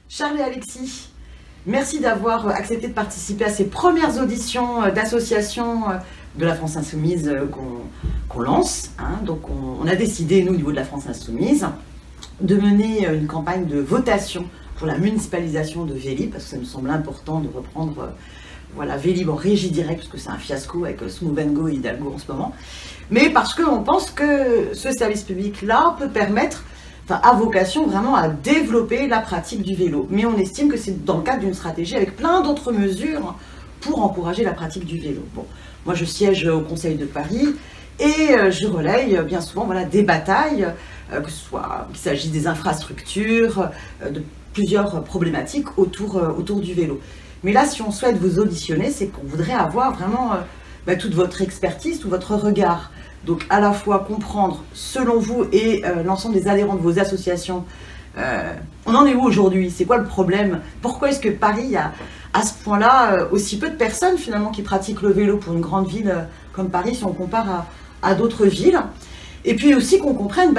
Charles et Alexis, merci d'avoir accepté de participer à ces premières auditions d'associations de la France Insoumise qu'on lance. Donc on a décidé, nous, au niveau de la France Insoumise, de mener une campagne de votation pour la municipalisation de Vélib, parce que ça nous semble important de reprendre voilà, Vélib en régie directe, parce que c'est un fiasco avec Smooth & Go et Hidalgo en ce moment, mais parce qu'on pense que ce service public-là peut permettre, enfin, a vocation vraiment à développer la pratique du vélo. Mais on estime que c'est dans le cadre d'une stratégie avec plein d'autres mesures pour encourager la pratique du vélo. Bon, moi je siège au Conseil de Paris et je relaye bien souvent voilà, des batailles, que ce soit qu'il s'agisse des infrastructures, de plusieurs problématiques autour du vélo. Mais là, si on souhaite vous auditionner, c'est qu'on voudrait avoir vraiment toute votre expertise, tout votre regard. Donc à la fois comprendre, selon vous et l'ensemble des adhérents de vos associations, on en est où aujourd'hui? C'est quoi le problème? Pourquoi est-ce que Paris a à ce point-là aussi peu de personnes finalement qui pratiquent le vélo pour une grande ville comme Paris si on compare à d'autres villes? Et puis aussi qu'on comprenne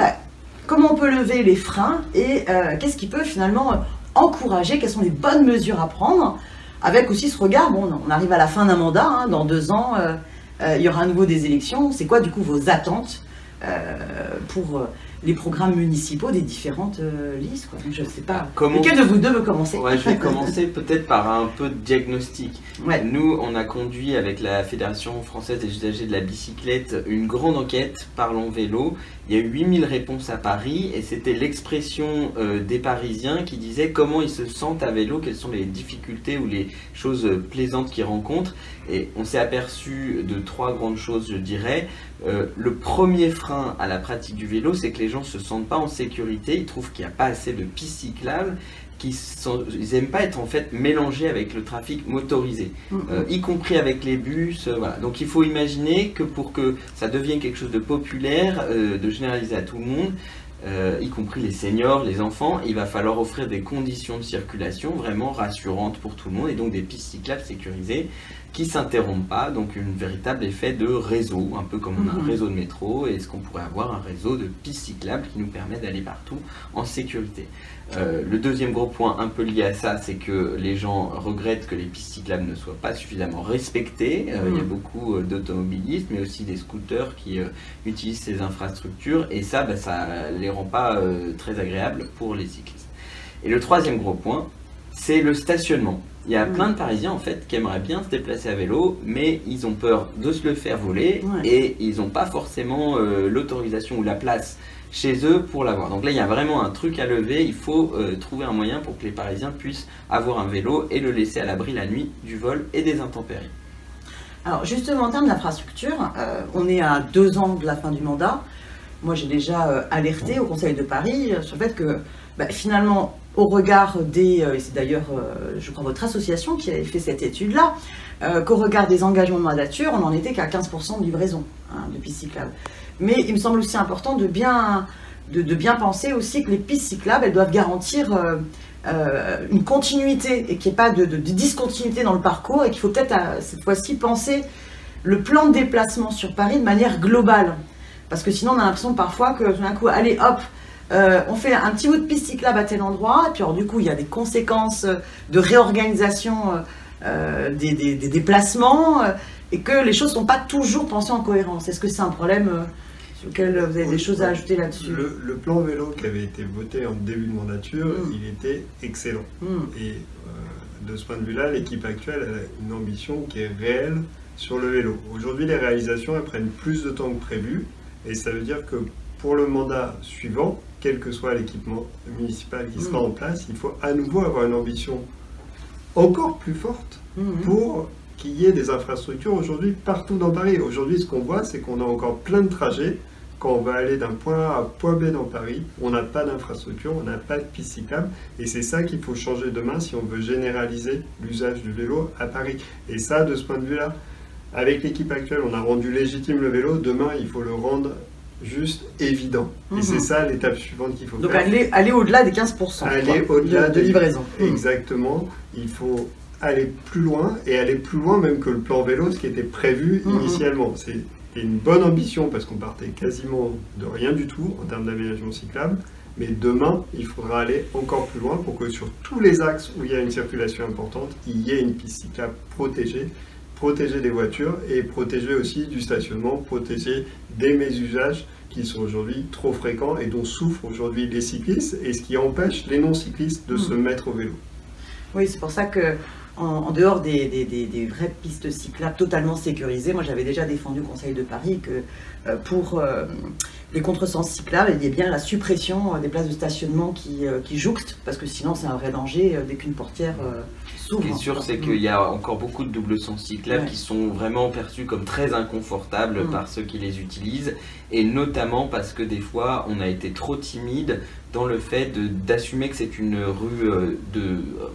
comment on peut lever les freins et qu'est-ce qui peut finalement encourager, quelles sont les bonnes mesures à prendre, avec aussi ce regard, bon, on arrive à la fin d'un mandat, dans 2 ans, il y aura à nouveau des élections. C'est quoi du coup vos attentes pour les programmes municipaux des différentes listes quoi. Je ne sais pas. Lequel de vous deux veut commencer? Ouais, je vais commencer peut-être par un peu de diagnostic. Ouais. Nous, on a conduit avec la Fédération française des usagers de la bicyclette une grande enquête Parlons Vélo. Il y a eu 8000 réponses à Paris et c'était l'expression des Parisiens qui disaient comment ils se sentent à vélo, quelles sont les difficultés ou les choses plaisantes qu'ils rencontrent. Et on s'est aperçu de 3 grandes choses, je dirais. Le premier frein à la pratique du vélo, c'est que les gens ne se sentent pas en sécurité, ils trouvent qu'il n'y a pas assez de pistes cyclables, ils n'aiment pas être en fait mélangés avec le trafic motorisé, y compris avec les bus. Voilà. Donc il faut imaginer que pour que ça devienne quelque chose de populaire, de généraliser à tout le monde, y compris les seniors, les enfants, il va falloir offrir des conditions de circulation vraiment rassurantes pour tout le monde et donc des pistes cyclables sécurisées qui ne s'interrompent pas, donc un véritable effet de réseau, un peu comme on a un réseau de métro, et est-ce qu'on pourrait avoir un réseau de pistes cyclables qui nous permet d'aller partout en sécurité. Le deuxième gros point un peu lié à ça, c'est que les gens regrettent que les pistes cyclables ne soient pas suffisamment respectées. Il y a beaucoup d'automobilistes, mais aussi des scooters qui utilisent ces infrastructures, et ça, ça ne les rend pas très agréables pour les cyclistes. Et le troisième gros point, c'est le stationnement. Il y a plein de Parisiens en fait qui aimeraient bien se déplacer à vélo, mais ils ont peur de se le faire voler et ils n'ont pas forcément l'autorisation ou la place chez eux pour l'avoir. Donc là, il y a vraiment un truc à lever. Il faut trouver un moyen pour que les Parisiens puissent avoir un vélo et le laisser à l'abri la nuit du vol et des intempéries. Alors justement, en termes d'infrastructure, on est à 2 ans de la fin du mandat. Moi, j'ai déjà alerté au Conseil de Paris sur le fait que finalement, au regard des, et c'est d'ailleurs, je crois, votre association qui avait fait cette étude-là, qu'au regard des engagements de mandature, on n'en était qu'à 15% de livraison de pistes cyclables. Mais il me semble aussi important de bien penser aussi que les pistes cyclables, elles doivent garantir une continuité et qu'il n'y ait pas de discontinuité dans le parcours et qu'il faut peut-être cette fois-ci penser le plan de déplacement sur Paris de manière globale. Parce que sinon, on a l'impression parfois que tout d'un coup, allez hop, on fait un petit bout de piste cyclable à tel endroit, et puis alors du coup il y a des conséquences de réorganisation des déplacements, et que les choses ne sont pas toujours pensées en cohérence. Est-ce que c'est un problème sur lequel vous avez des choses à ajouter là-dessus? Le plan vélo qui avait été voté en début de mandature, il était excellent. Et de ce point de vue-là, l'équipe actuelle a une ambition qui est réelle sur le vélo. Aujourd'hui, les réalisations elles prennent plus de temps que prévu, et ça veut dire que pour le mandat suivant, quel que soit l'équipement municipal qui sera en place, il faut à nouveau avoir une ambition encore plus forte pour qu'il y ait des infrastructures aujourd'hui partout dans Paris. Aujourd'hui, ce qu'on voit, c'est qu'on a encore plein de trajets. Quand on va aller d'un point A à point B dans Paris, on n'a pas d'infrastructure, on n'a pas de piste cyclable. Et c'est ça qu'il faut changer demain si on veut généraliser l'usage du vélo à Paris. Et ça, de ce point de vue-là, avec l'équipe actuelle, on a rendu légitime le vélo. Demain, il faut le rendre juste évident. Et c'est ça l'étape suivante qu'il faut faire. Donc aller au-delà des 15% aller au-delà de livraison. Exactement. Il faut aller plus loin, et aller plus loin même que le plan vélo, ce qui était prévu initialement. C'était une bonne ambition parce qu'on partait quasiment de rien du tout en termes d'aménagement cyclable, Mais demain, il faudra aller encore plus loin pour que sur tous les axes où il y a une circulation importante, il y ait une piste cyclable protégée, protéger les voitures et protéger aussi du stationnement, protéger des mésusages qui sont aujourd'hui trop fréquents et dont souffrent aujourd'hui les cyclistes et ce qui empêche les non-cyclistes de se mettre au vélo. Oui, c'est pour ça que en dehors des vraies pistes cyclables totalement sécurisées, moi j'avais déjà défendu au Conseil de Paris que pour les contresens cyclables, il y a bien la suppression des places de stationnement qui jouxtent, parce que sinon c'est un vrai danger dès qu'une portière s'ouvre. Ce qui est sûr, c'est qu'il y a encore beaucoup de double sens cyclables qui sont vraiment perçus comme très inconfortables par ceux qui les utilisent, et notamment parce que des fois on a été trop timide dans le fait d'assumer que c'est une rue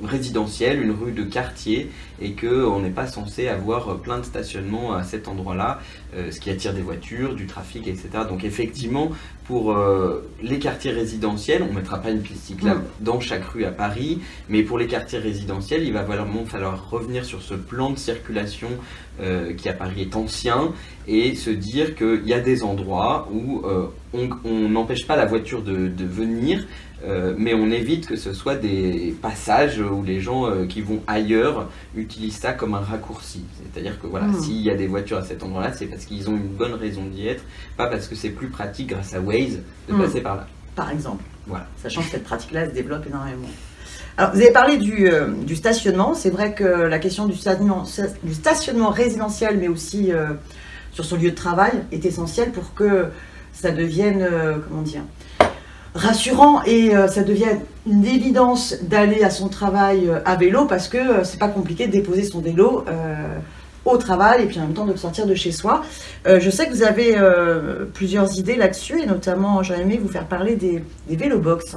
résidentielle, une rue de quartier, et qu'on n'est pas censé avoir plein de stationnements à cet endroit-là, ce qui attire des voitures, du trafic, etc. Donc effectivement, pour les quartiers résidentiels, on ne mettra pas une piste cyclable dans chaque rue à Paris, mais pour les quartiers résidentiels, il va vraiment falloir revenir sur ce plan de circulation qui à Paris est ancien, et se dire qu'il y a des endroits où on n'empêche pas la voiture de venir, mais on évite que ce soit des passages où les gens qui vont ailleurs utilisent ça comme un raccourci. C'est-à-dire que voilà, s'il y a des voitures à cet endroit-là, c'est parce qu'ils ont une bonne raison d'y être, pas parce que c'est plus pratique grâce à Waze de passer par là. Par exemple. Voilà. Sachant que cette pratique-là se développe énormément. Alors, vous avez parlé du stationnement. C'est vrai que la question du stationnement résidentiel, mais aussi sur son lieu de travail, est essentielle pour que ça devienne, comment dire, rassurant et ça devient une évidence d'aller à son travail à vélo, parce que c'est pas compliqué de déposer son vélo au travail et puis en même temps de sortir de chez soi. Je sais que vous avez plusieurs idées là-dessus, et notamment j'aurais aimé vous faire parler des vélobox.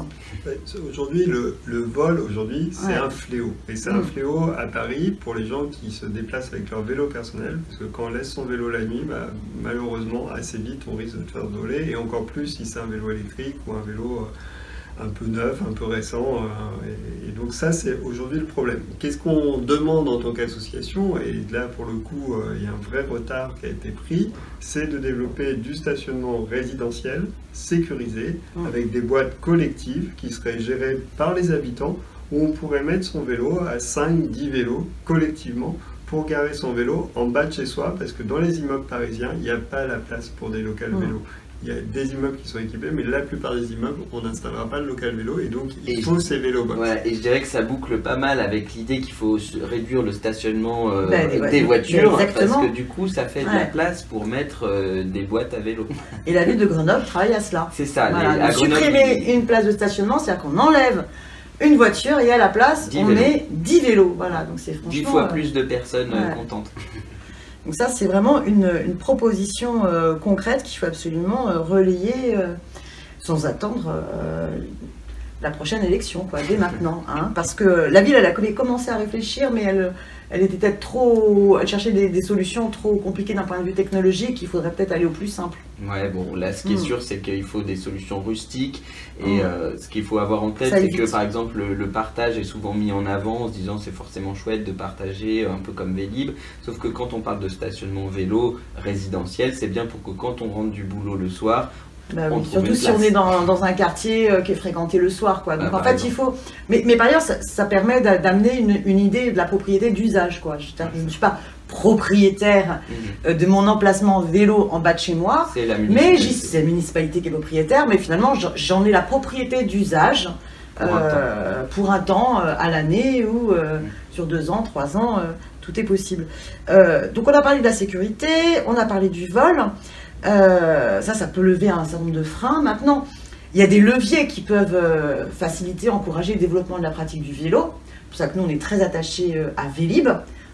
Aujourd'hui, le vol, c'est un fléau. Et c'est un fléau à Paris pour les gens qui se déplacent avec leur vélo personnel, parce que quand on laisse son vélo la nuit, malheureusement, assez vite, on risque de se faire voler, et encore plus si c'est un vélo électrique ou un vélo un peu neuf, un peu récent, et donc ça c'est aujourd'hui le problème. Qu'est-ce qu'on demande en tant qu'association, et là pour le coup il y a un vrai retard qui a été pris, c'est de développer du stationnement résidentiel sécurisé, avec des boîtes collectives qui seraient gérées par les habitants, où on pourrait mettre son vélo à 5-10 vélos collectivement pour garer son vélo en bas de chez soi, parce que dans les immeubles parisiens, il n'y a pas la place pour des locales vélos. Il y a des immeubles qui sont équipés, mais la plupart des immeubles, on n'installera pas le local vélo, et donc il faut ces vélobox. Ouais, et je dirais que ça boucle pas mal avec l'idée qu'il faut réduire le stationnement des voitures, parce que du coup ça fait de la place pour mettre des boîtes à vélo. Et la ville de Grenoble travaille à cela. C'est ça. Voilà, supprimer une place de stationnement, c'est-à-dire qu'on enlève une voiture et à la place on met 10 vélos. Voilà, donc c'est franchement 10 fois plus de personnes contentes. Donc ça, c'est vraiment une proposition concrète qu'il faut absolument relayer sans attendre la prochaine élection, quoi, dès maintenant. Hein, parce que la ville, elle a commencé à réfléchir, mais elle était peut-être trop... Elle cherchait des solutions trop compliquées d'un point de vue technologique, il faudrait peut-être aller au plus simple. Ouais, bon, là, ce qui est sûr, c'est qu'il faut des solutions rustiques, et ce qu'il faut avoir en tête, c'est que, par exemple, le partage est souvent mis en avant, en se disant c'est forcément chouette de partager, un peu comme Vélib, sauf que quand on parle de stationnement vélo résidentiel, c'est bien pour que quand on rentre du boulot le soir, surtout si on est dans un quartier qui est fréquenté le soir, quoi. Donc en fait, il faut... Mais par ailleurs, ça permet d'amener une idée de la propriété d'usage, quoi. Je ne suis pas propriétaire de mon emplacement vélo en bas de chez moi, mais c'est la municipalité qui est propriétaire, mais finalement, j'en ai la propriété d'usage pour un temps à l'année, ou sur 2 ans, 3 ans, tout est possible. Donc on a parlé de la sécurité, on a parlé du vol. Ça peut lever un certain nombre de freins. Maintenant, il y a des leviers qui peuvent faciliter, encourager le développement de la pratique du vélo. C'est pour ça que nous, on est très attachés à Vélib,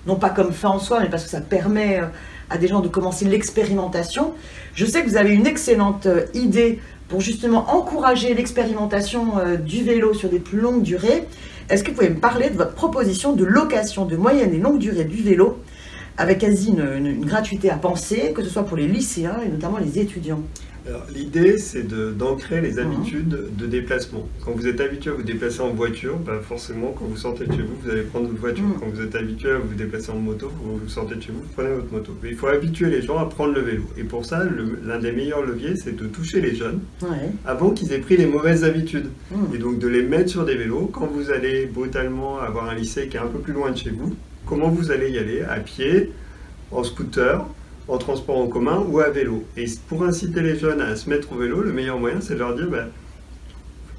non pas comme fin en soi, mais parce que ça permet à des gens de commencer l'expérimentation. Je sais que vous avez une excellente idée pour justement encourager l'expérimentation du vélo sur des plus longues durées. Est-ce que vous pouvez me parler de votre proposition de location de moyenne et longue durée du vélo, avec quasi une gratuité à penser, que ce soit pour les lycéens et notamment les étudiants? L'idée, c'est d'ancrer les habitudes de déplacement. Quand vous êtes habitué à vous déplacer en voiture, forcément, quand vous sortez de chez vous, vous allez prendre votre voiture. Quand vous êtes habitué à vous déplacer en moto, vous sortez de chez vous, vous prenez votre moto. Mais il faut habituer les gens à prendre le vélo. Et pour ça, l'un des meilleurs leviers, c'est de toucher les jeunes avant qu'ils aient pris les mauvaises habitudes. Et donc de les mettre sur des vélos. Quand vous allez brutalement avoir un lycée qui est un peu plus loin de chez vous, comment vous allez y aller? À pied, en scooter, en transport en commun ou à vélo. Et pour inciter les jeunes à se mettre au vélo, le meilleur moyen, c'est de leur dire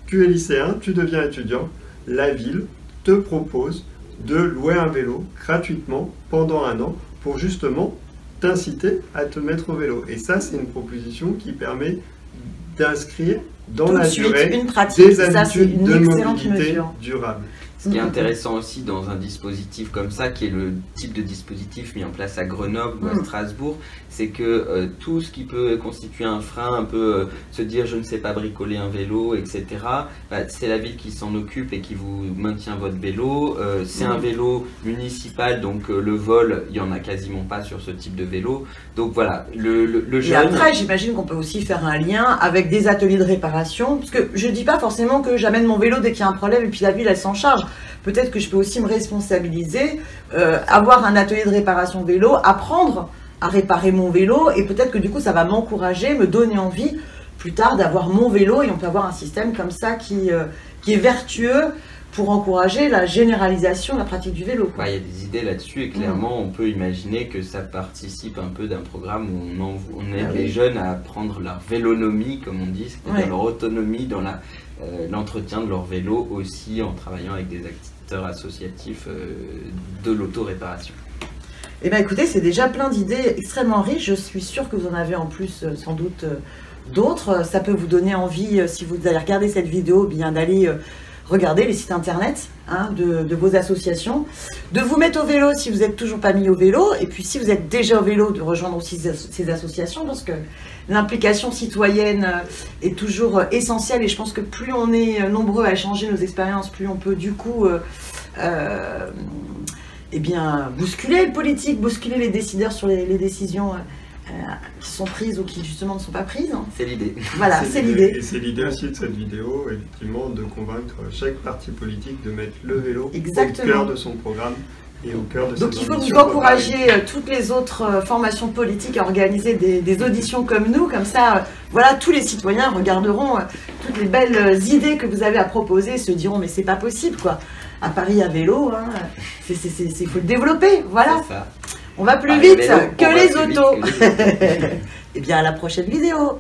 tu es lycéen, tu deviens étudiant, la ville te propose de louer un vélo gratuitement pendant 1 an pour justement t'inciter à te mettre au vélo. Et ça, c'est une proposition qui permet d'inscrire dans la durée des habitudes de mobilité durable. Ce qui est intéressant aussi dans un dispositif comme ça, qui est le type de dispositif mis en place à Grenoble ou à Strasbourg, c'est que tout ce qui peut constituer un frein, un peu se dire je ne sais pas bricoler un vélo, etc., c'est la ville qui s'en occupe et qui vous maintient votre vélo. C'est un vélo municipal, donc le vol, il n'y en a quasiment pas sur ce type de vélo. Donc voilà, le jeune... Et après, j'imagine qu'on peut aussi faire un lien avec des ateliers de réparation, parce que je ne dis pas forcément que j'amène mon vélo dès qu'il y a un problème et puis la ville, elle s'en charge. Peut-être que je peux aussi me responsabiliser, avoir un atelier de réparation vélo, apprendre à réparer mon vélo, et peut-être que du coup ça va m'encourager, me donner envie plus tard d'avoir mon vélo, et on peut avoir un système comme ça qui est vertueux pour encourager la généralisation de la pratique du vélo. Il y a des idées là-dessus et clairement on peut imaginer que ça participe un peu d'un programme où on aide les jeunes à apprendre leur vélonomie, comme on dit, c'est-à-dire leur autonomie dans l'entretien de leur vélo, aussi en travaillant avec des acteurs associatifs de l'auto-réparation. Eh bien écoutez, c'est déjà plein d'idées extrêmement riches, je suis sûre que vous en avez en plus sans doute d'autres. Ça peut vous donner envie, si vous allez regarder cette vidéo, bien d'aller regarder les sites internet de vos associations, de vous mettre au vélo si vous n'êtes toujours pas mis au vélo, et puis si vous êtes déjà au vélo, de rejoindre aussi ces associations, parce que l'implication citoyenne est toujours essentielle, et je pense que plus on est nombreux à échanger nos expériences, plus on peut du coup bousculer le politique, bousculer les décideurs sur les décisions qui sont prises ou qui justement ne sont pas prises. C'est l'idée. Voilà, c'est l'idée. Et c'est l'idée aussi de cette vidéo, effectivement, de convaincre chaque parti politique de mettre le vélo au cœur de son programme et au cœur de ses ambitions. Donc il faut vous encourager toutes les autres formations politiques à organiser des auditions comme nous, comme ça, voilà, tous les citoyens regarderont toutes les belles idées que vous avez à proposer et se diront mais c'est pas possible quoi. À Paris à vélo, il faut le développer, voilà. C'est ça. On va plus vite que les autos. Et bien à la prochaine vidéo.